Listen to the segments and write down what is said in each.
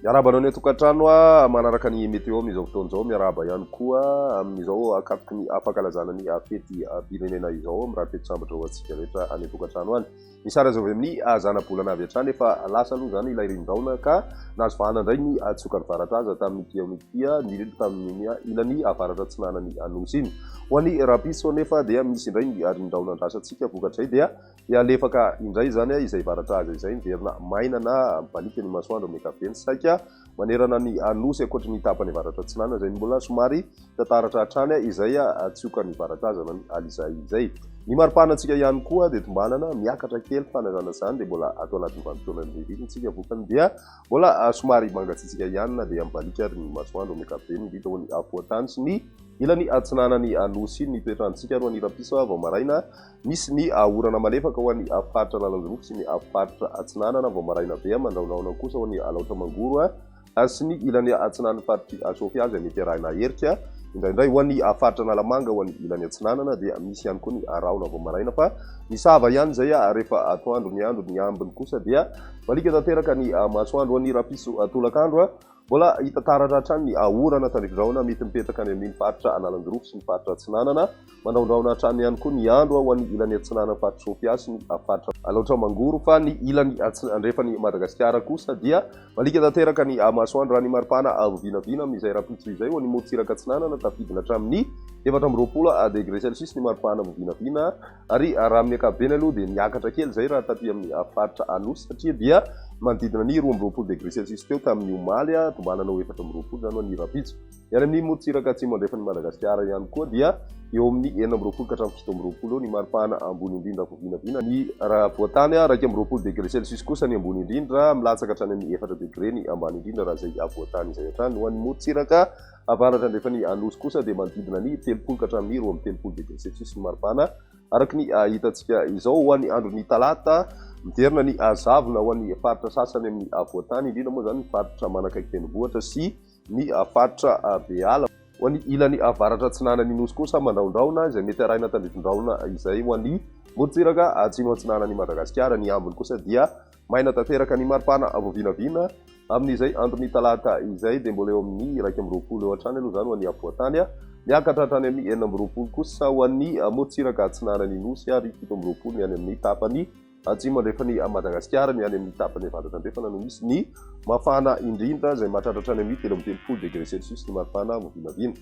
Miaraba anao ny tokantrano manaraka ny météo amin'izao fotoan'izao, miaraba ihany koa amin'izao akapiky ny afakalazana ny fety pirenena izao amin'ny raha toetr'andro ho antsika rehetra any tokantrano any. Ny sara azo avy amin'ny zana-bolana avy hatrany efa lasa aloha zany ilay rindraona ka nahazo vahana indray ny tsoka ny varatra aza tamin'ity indrindra tamin'ny ilany avaratra atsinanany anosy iny. Ho an'ny rapiso nefa dia misy indray ny rindraona andrasantsika vokatray dia alefaka indray zany izay varatra aza izay miverina maina na balika ny masoandro amin'ny ankapobeny saika manerana ny anosy ankoatra ny tapany varatra atsinana izay mbola somary tataratra hatrany izay tsioka ny varatra aza ny alizay izay. Ny maripanatsika ihany koa dia tombanana miakatra kely fanazana izany dia mbola atao anatin'ny vanim-potoana ny ririnina tsika vokany dia mbola somary mangatsiatsika ihany na dia mibalika ary ny masoandro amin'ny ankapobeny indrindra ho ny afoantany sy ny ilany atsinanany anosy ny toetrandrontsika roa ny rapiso vao maraina misy ny orana malefaka ho an'ny faritra lalanjorofo sy ny faritra atsinanana vao maraina be mandraonaona kosa ho an'ny alaotra mangoro sy ny ilany atsinanany faritry sofy azy mety arahina herika indraindray ho an'ny faritra nalamanga ho an'ny ilany atsinanana dia misy ihany koa ny araona vao maraina fa misava ihany zay rehefa atoandro ny andro ny ambiny kosa dia malika tanteraka ny masoandro ho an'ny rapiso tolakandro mbola hitataratra hatrany ny orana tandridraona mety mipetraka any amin'ny faritra analanjorofo sy ny faritra atsinanana mandraondraona hatrany ihany koa ny andro ho an'ny ilany atsinanana faritra sofia sy ny faritra alaotra mangoro fa ny ilany andrefany Madagasikara kosa dia malika tanteraka ny masoandro raha ny maripana vinavina amin'izay rapitso izay ho an'ny morontsiraka atsinanana tafidina hatramin'ny 420 degré celsius ny maripana vinavina ary raha amin'ny ankapobeny aloha dia niakatra kely zay raha taty amin'ny faritra anosy satria dia manodidina ny 20 degré celsius teo tamin'ny omaly tombanana ho 420 zany ho an'ny rapitso. Ary amin'ny morontsiraka atsimo andrefan'ny Madagasikara ihany koa dia eo amin'ny 4 ka hatramin'ny 7 ny maripana ambony indrindra vinavina ny raha voatany 2 degré celsius kosa ny ambony indrindra milatsaka hatrany amin'ny 4 degré ny ambany indrindra raha zay voatany izay hatrany ho an'ny morontsiraka avaratra andrefany anosy kosa dia manodidina ny 30 ka hatramin'ny 30 degré celsius ny maripana araka ny hitantsika izao ho an'ny andron'ny talata miterina ny zavona ho an'ny faritra sasany amin'ny voatany indrindra moa zany ny faritra manakaiky tendrombohitra sy ny faritra beala ho an'ny ilany avaratra atsinanany nosy kosa mandraondraona izay mety arahina tandritondraona izay ho an'ny morontsiraka atsimo atsinanany Madagasikara. Ny ambiny kosa dia maina tanteraka ny maripana vinavina amin'izay andron'ny talata izay dia mbola eo amin'ny 120 eo hatrany aloha zany ho an'ny voatany miakatra hatrany amin'ny 420 kosa ho an'ny morontsiraka atsinanany nosy ary 17 ny any amin'ny tapany atsimo andrefany Madagasikara ny any amin'ny tapany avaratra andrefana no misy ny mafana indrindra izay mahatratra hatrany amin'ny 13 degré celsius ny maripana vinavina.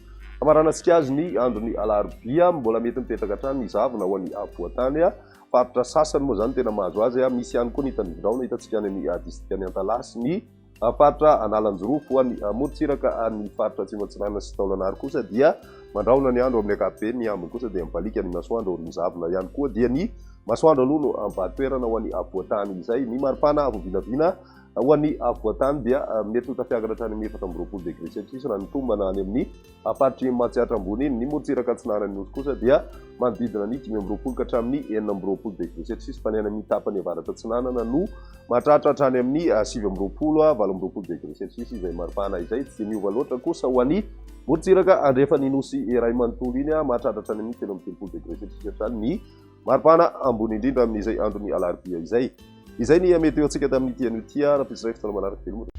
Amaranantsika azy ny andron'ny alarobia mbola mety mipetraka hatrany ny zavona ho an'ny voatany faritra sasany moa zany tena mahazo azy misy ihany koa ny tandridraona hitantsika any amin'ny distrikany Antalasy ny faritra analanjorofo ho an'ny morontsiraka ny faritra atsimo atsinanana sy taolanary kosa dia mandraona ny andro amin'ny ankapobeny ny ambiny kosa dia mibalika ny masoandro ny zavona ihany koa dia ny masoandro aloha no ambatoerana ho an'ny voatany izay ny maripana vinavina ho an'ny voatany dia mety ho tafiakatra hatrany amin'ny 4 degré celsius raha nitombana any amin'ny faritry mahatsiatra ambony iny. Ny morontsiraka atsinanany nosy kosa dia manodidina ny 5 ka hatramin'ny 4 degré celsius fa ny any amin'ny tapany avaratra atsinanana no mahatratra hatrany amin'ny 17 degré celsius izay maripana izay tsy miova loatra kosa ho an'ny morontsiraka andrefany nosy iray manontolo iny mahatratra hatrany amin'ny 13 degré celsius hatrany ny maripana ambony indrindra amin'izay andron'ny alarobia izay. Izay ny meteo antsika tamin'ity an'ity raha pisy raha fotoana manaraka velomona.